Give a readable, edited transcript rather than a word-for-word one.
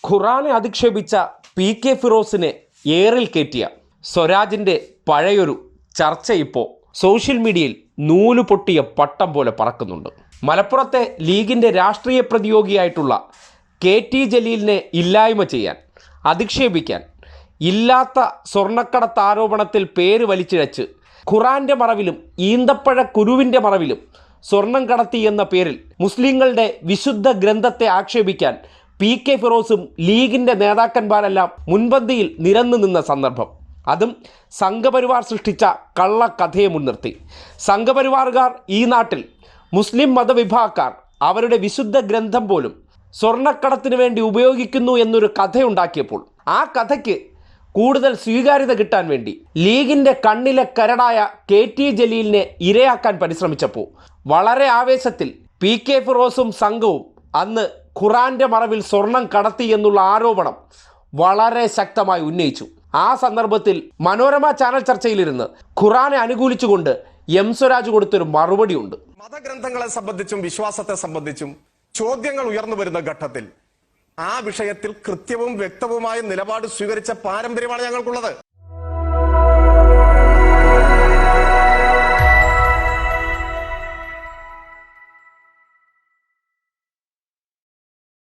ഖുറാനെ അധിക്ഷേപിച്ച PK ഫിറോസിനെ ഏറിൽ കയറ്റിയ സ്വരാജിൻ്റെ പഴയൊരു ചർച്ച ഇപ്പോൾ സോഷ്യൽ മീഡിയയിൽ നൂല് പൊട്ടിയ പട്ടം പോലെ പറക്കുന്നുണ്ട്. മലപ്പുറത്തെ ലീഗിൻ്റെ രാഷ്ട്രീയ പ്രതിയോഗിയായിട്ടുള്ള KT ജലീലിനെ ഇല്ലായ്മ ചെയ്യാൻ, അധിക്ഷേപിക്കാൻ, ഇല്ലാത്ത സ്വർണ്ണക്കടത്ത് ആരോപണത്തിൽ പേര് വലിച്ചിഴച്ച് ഖുറാൻ്റെ മറവിലും ഈന്തപ്പഴ കുരുവിൻ്റെ മറവിലും സ്വർണം കടത്തി എന്ന പേരിൽ മുസ്ലിങ്ങളുടെ വിശുദ്ധ ഗ്രന്ഥത്തെ ആക്ഷേപിക്കാൻ PK ഫിറോസും ലീഗിൻ്റെ നേതാക്കന്മാരെല്ലാം മുൻപന്തിയിൽ നിരന്നു നിന്ന സന്ദർഭം. അതും സംഘപരിവാർ സൃഷ്ടിച്ച കള്ളക്കഥയെ മുൻനിർത്തി. സംഘപരിവാറുകാർ ഈ നാട്ടിൽ മുസ്ലിം മതവിഭാഗക്കാർ അവരുടെ വിശുദ്ധ ഗ്രന്ഥം പോലും സ്വർണ്ണക്കടത്തിന് വേണ്ടി ഉപയോഗിക്കുന്നു എന്നൊരു കഥയുണ്ടാക്കിയപ്പോൾ ആ കഥയ്ക്ക് കൂടുതൽ സ്വീകാര്യത കിട്ടാൻ വേണ്ടി ലീഗിൻ്റെ കണ്ണിലെ കരടായ KT ജലീലിനെ ഇരയാക്കാൻ പരിശ്രമിച്ചപ്പോൾ വളരെ ആവേശത്തിൽ PK ഫിറോസും സംഘവും അന്ന് ഖുറാൻ്റെ മറവിൽ സ്വർണം കടത്തി എന്നുള്ള ആരോപണം വളരെ ശക്തമായി ഉന്നയിച്ചു. ആ സന്ദർഭത്തിൽ മനോരമ ചാനൽ ചർച്ചയിലിരുന്ന് ഖുറാനെ അനുകൂലിച്ചുകൊണ്ട് സ്വരാജ് കൊടുത്തൊരു മറുപടിയുണ്ട്. മതഗ്രന്ഥങ്ങളെ സംബന്ധിച്ചും വിശ്വാസത്തെ സംബന്ധിച്ചും ചോദ്യങ്ങൾ ഉയർന്നു വരുന്ന ഘട്ടത്തിൽ ആ വിഷയത്തിൽ കൃത്യവും വ്യക്തവുമായ നിലപാട് സ്വീകരിച്ച പാരമ്പര്യമാണ് ഞങ്ങൾക്കുള്ളത്.